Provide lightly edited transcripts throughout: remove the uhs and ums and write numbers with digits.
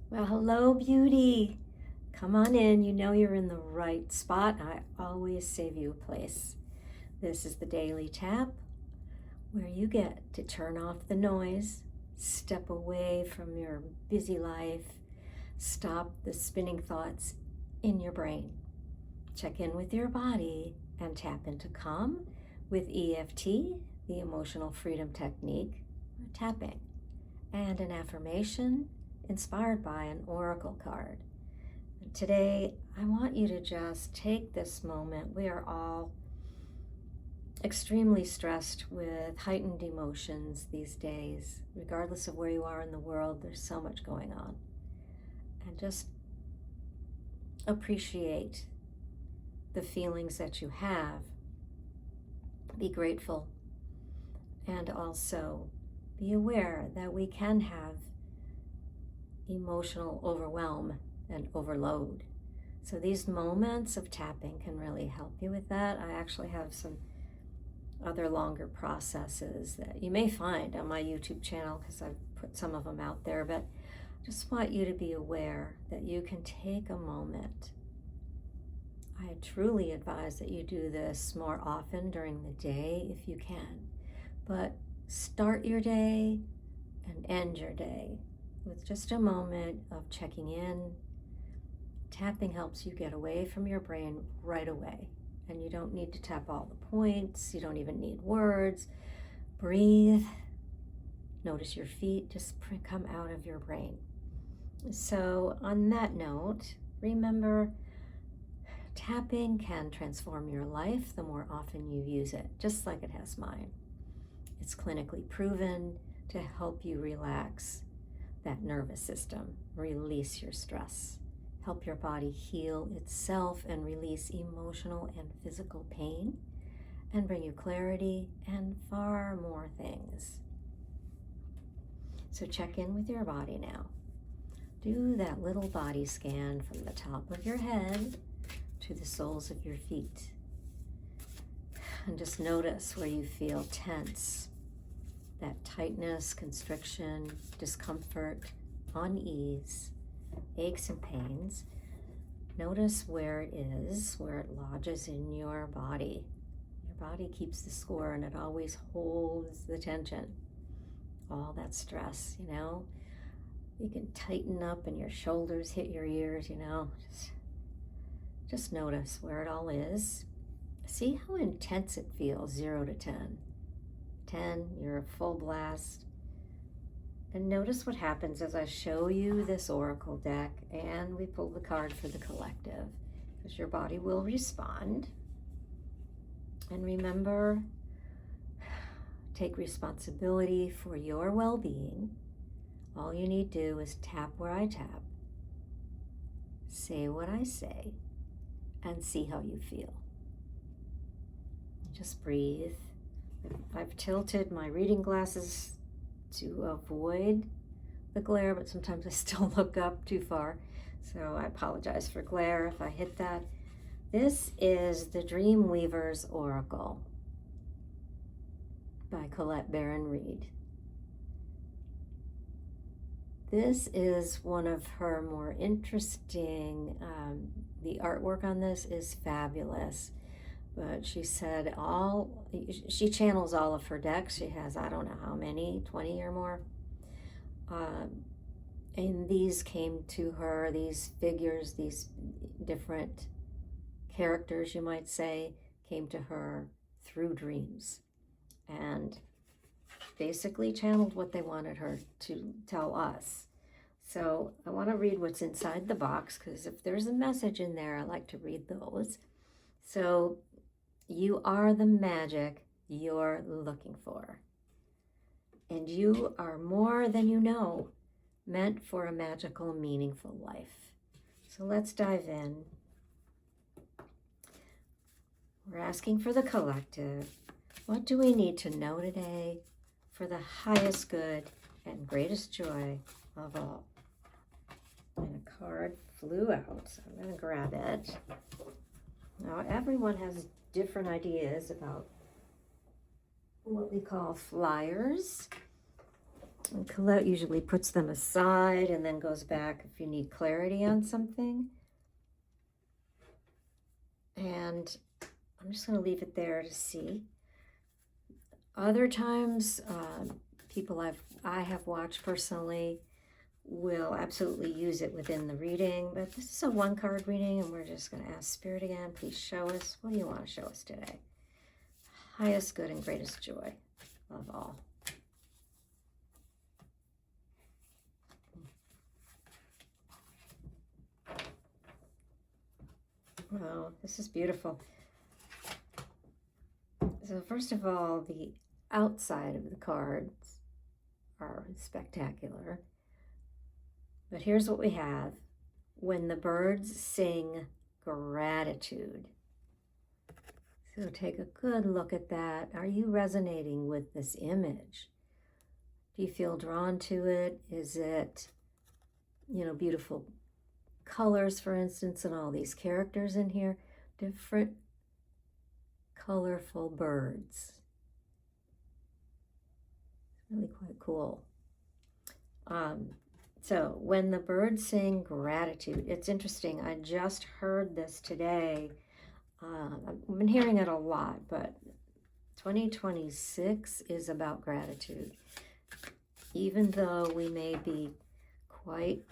Well, hello, beauty. Come on in. You know you're in the right spot. I always save you a place. This is the Daily Tap, where you get to turn off the noise, step away from your busy life, stop the spinning thoughts in your brain. Check in with your body and tap into calm with EFT, the emotional freedom technique, or tapping, and an affirmation inspired by an oracle card. And today, I want you to just take this moment. We are all extremely stressed with heightened emotions these days. Regardless of where you are in the world, there's so much going on. And just appreciate the feelings that you have. Be grateful. And also be aware that we can have emotional overwhelm and overload. So these moments of tapping can really help you with that. I actually have some other longer processes that you may find on my YouTube channel because I've put some of them out there, but I just want you to be aware that you can take a moment. I truly advise that you do this more often during the day if you can, but start your day and end your day with just a moment of checking in. Tapping helps you get away from your brain right away. And you don't need to tap all the points. You don't even need words. Breathe. Notice your feet just come out of your brain. So on that note, remember, tapping can transform your life the more often you use it, just like it has mine. It's clinically proven to help you relax that nervous system, release your stress, help your body heal itself and release emotional and physical pain, and bring you clarity and far more things. So check in with your body now. Do that little body scan from the top of your head to the soles of your feet. And just notice where you feel tense. That tightness, constriction, discomfort, unease, aches and pains. Notice where it is, where it lodges in your body. Your body keeps the score and it always holds the tension. All that stress, You can tighten up and your shoulders hit your ears, Just notice where it all is. See how intense it feels, 0 to 10. 10, you're a full blast. And notice what happens as I show you this oracle deck and we pull the card for the collective, because your body will respond. And remember, take responsibility for your well-being. All you need to do is tap where I tap, say what I say, and see how you feel. Just breathe. I've tilted my reading glasses to avoid the glare, but sometimes I still look up too far. So I apologize for glare if I hit that. This is the Dream Weaver's Oracle by COLETTE BARON-REID. This is one of her more interesting, the artwork on this is fabulous. But she said she channels all of her decks. She has, I don't know how many, 20 or more. And these came to her, these figures, these different characters, you might say, came to her through dreams. And basically channeled what they wanted her to tell us. So I want to read what's inside the box, because if there's a message in there, I like to read those. So, you are the magic you're looking for. And you are more than you know, meant for a magical, meaningful life. So let's dive in. We're asking for the collective. What do we need to know today for the highest good and greatest joy of all? And a card flew out, so I'm going to grab it. Now, everyone has different ideas about what we call flyers. And Colette usually puts them aside and then goes back if you need clarity on something. And I'm just going to leave it there to see. Other times, people I have watched personally will absolutely use it within the reading, but this is a one-card reading, and we're just going to ask Spirit again, please show us. What do you want to show us today? Highest good and greatest joy of all. Wow, this is beautiful. So first of all, the outside of the cards are spectacular. But here's what we have. When the birds sing gratitude. So take a good look at that. Are you resonating with this image? Do you feel drawn to it? Is it, beautiful colors, for instance, and all these characters in here? Different colorful birds. Really quite cool. So when the birds sing gratitude, it's interesting. I just heard this today. I've been hearing it a lot, but 2026 is about gratitude. Even though we may be quite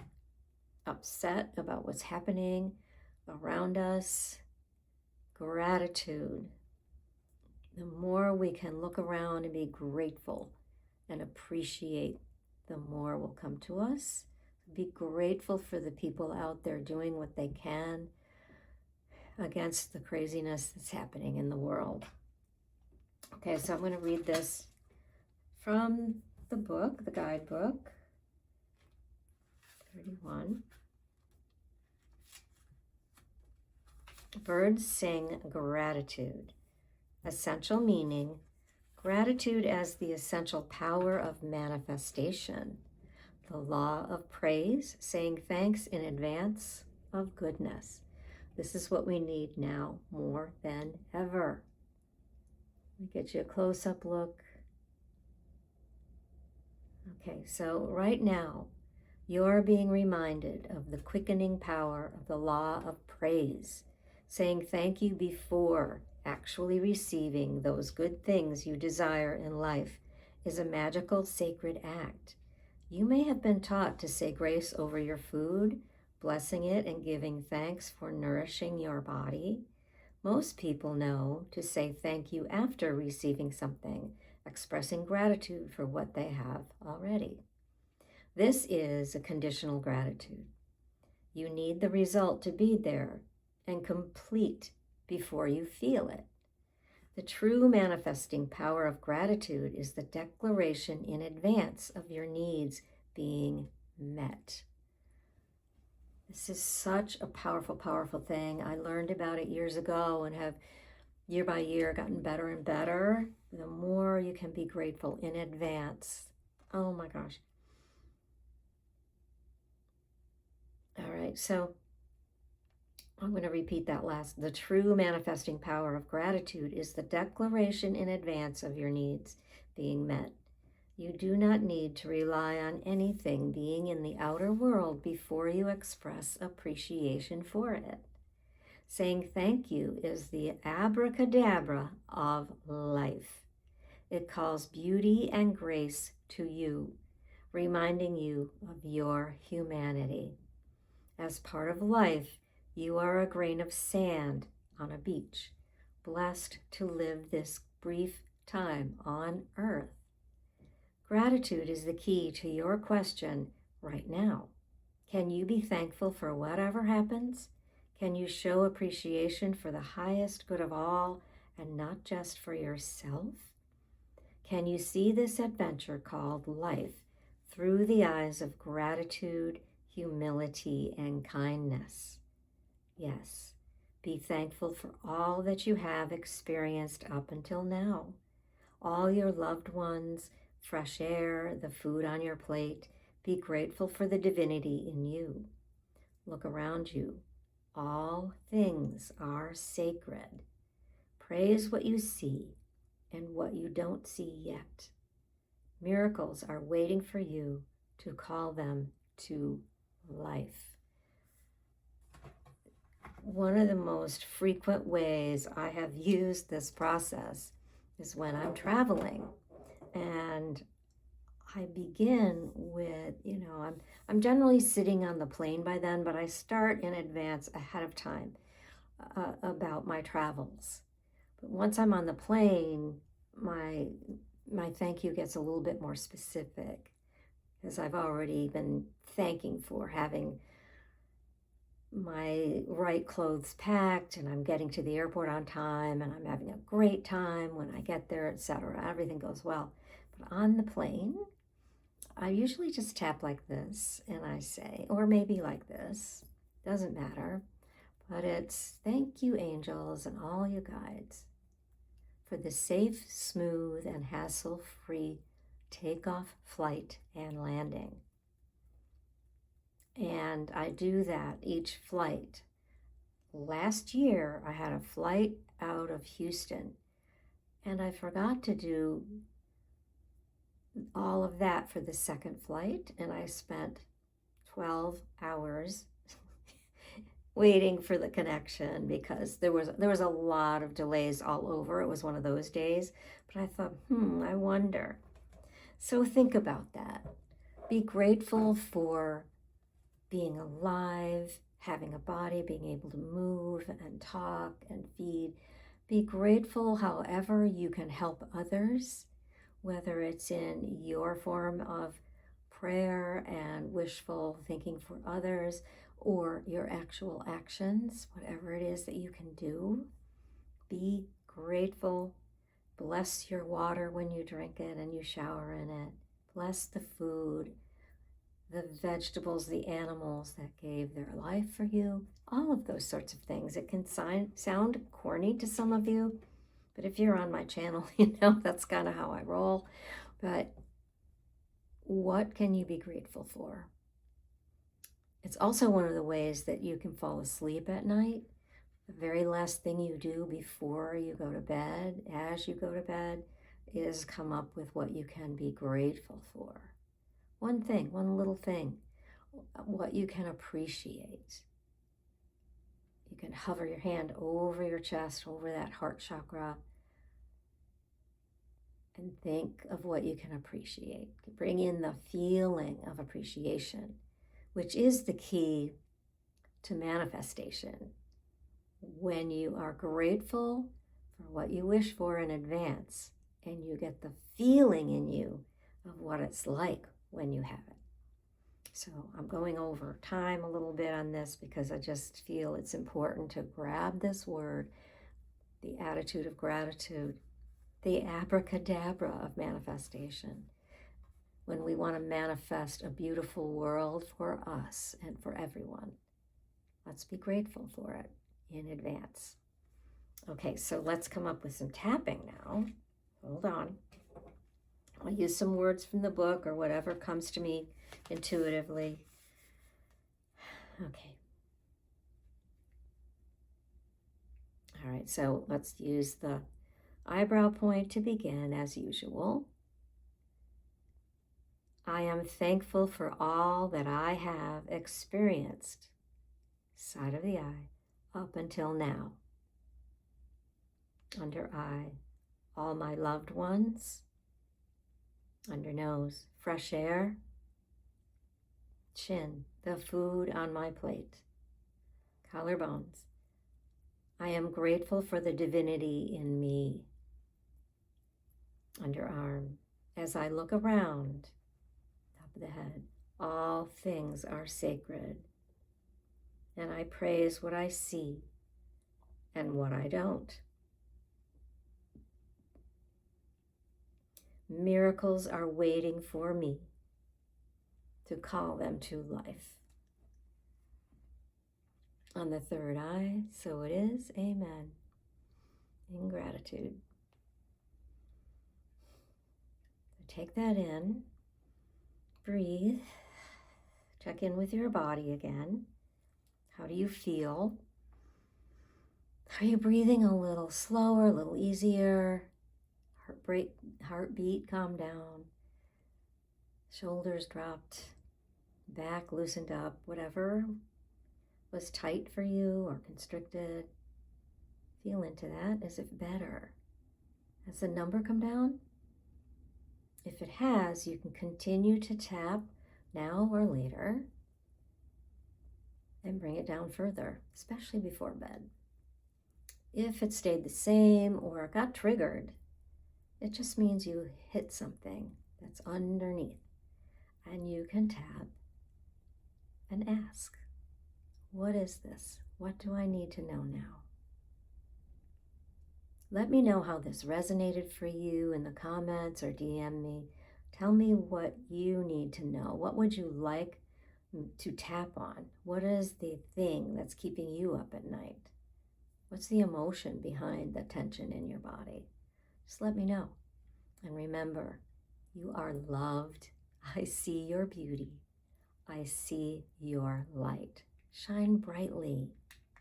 upset about what's happening around us, gratitude, the more we can look around and be grateful and appreciate, the more will come to us. Be grateful for the people out there doing what they can against the craziness that's happening in the world. Okay, so I'm going to read this from the book, the guidebook, 31. Birds Sing Gratitude. Essential meaning: gratitude as the essential power of manifestation. The law of praise, saying thanks in advance of goodness. This is what we need now more than ever. Let me get you a close-up look. Okay, so right now, you're being reminded of the quickening power of the law of praise, saying thank you before actually receiving those good things you desire in life is a magical, sacred act. You may have been taught to say grace over your food, blessing it and giving thanks for nourishing your body. Most people know to say thank you after receiving something, expressing gratitude for what they have already. This is a conditional gratitude. You need the result to be there and complete before you feel it. The true manifesting power of gratitude is the declaration in advance of your needs being met. This is such a powerful, powerful thing. I learned about it years ago and have year by year gotten better and better. The more you can be grateful in advance. Oh my gosh. All right, so I'm going to repeat that last. The true manifesting power of gratitude is the declaration in advance of your needs being met. You do not need to rely on anything being in the outer world before you express appreciation for it. Saying thank you is the abracadabra of life. It calls beauty and grace to you, reminding you of your humanity. As part of life, you are a grain of sand on a beach, blessed to live this brief time on earth. Gratitude is the key to your question right now. Can you be thankful for whatever happens? Can you show appreciation for the highest good of all and not just for yourself? Can you see this adventure called life through the eyes of gratitude, humility, and kindness? Yes, be thankful for all that you have experienced up until now. All your loved ones, fresh air, the food on your plate. Be grateful for the divinity in you. Look around you. All things are sacred. Praise what you see and what you don't see yet. Miracles are waiting for you to call them to life. One of the most frequent ways I have used this process is when I'm traveling, and I begin with, I'm generally sitting on the plane by then, but I start in advance ahead of time about my travels. But once I'm on the plane, my thank you gets a little bit more specific, because I've already been thanking for having my right clothes packed, and I'm getting to the airport on time, and I'm having a great time when I get there, etc. Everything goes well. But on the plane, I usually just tap like this and I say, or maybe like this, doesn't matter, but it's thank you, angels and all you guides, for the safe, smooth, and hassle-free takeoff, flight, and landing. And I do that each flight. Last year, I had a flight out of Houston, and I forgot to do all of that for the second flight, and I spent 12 hours waiting for the connection because there was a lot of delays all over. It was one of those days, but I thought, I wonder. So think about that. Be grateful for being alive, having a body, being able to move and talk and feed. Be grateful however you can help others, whether it's in your form of prayer and wishful thinking for others, or your actual actions, whatever it is that you can do. Be grateful. Bless your water when you drink it and you shower in it. Bless the food, the vegetables, the animals that gave their life for you, all of those sorts of things. It can sound corny to some of you, but if you're on my channel, that's kind of how I roll. But what can you be grateful for? It's also one of the ways that you can fall asleep at night. The very last thing you do before you go to bed, as you go to bed, is come up with what you can be grateful for. One thing, one little thing, what you can appreciate. You can hover your hand over your chest, over that heart chakra, and think of what you can appreciate. Bring in the feeling of appreciation, which is the key to manifestation. When you are grateful for what you wish for in advance, and you get the feeling in you of what it's like when you have it. So I'm going over time a little bit on this because I just feel it's important to grab this word, the attitude of gratitude, the abracadabra of manifestation. When we want to manifest a beautiful world for us and for everyone, let's be grateful for it in advance. Okay, so let's come up with some tapping now. Hold on. I'll use some words from the book or whatever comes to me intuitively. Okay. All right, so let's use the eyebrow point to begin as usual. I am thankful for all that I have experienced, side of the eye, up until now. Under eye, all my loved ones. Under nose, fresh air. Chin, the food on my plate. Collarbones, I am grateful for the divinity in me. Underarm, as I look around, top of the head, all things are sacred, and I praise what I see and what I don't. Miracles are waiting for me to call them to life. On the third eye, so it is, amen. In gratitude. Take that in, breathe, check in with your body again. How do you feel? Are you breathing a little slower, a little easier? Heartbeat calm down. Shoulders dropped, back loosened up, whatever was tight for you or constricted. Feel into that. Is it better? Has the number come down? If it has, you can continue to tap now or later and bring it down further, especially before bed. If it stayed the same or got triggered, it just means you hit something that's underneath, and you can tap and ask, what is this? What do I need to know now? Let me know how this resonated for you in the comments or DM me. Tell me what you need to know. What would you like to tap on? What is the thing that's keeping you up at night? What's the emotion behind the tension in your body? Just let me know. And remember, you are loved. I see your beauty. I see your light. Shine brightly.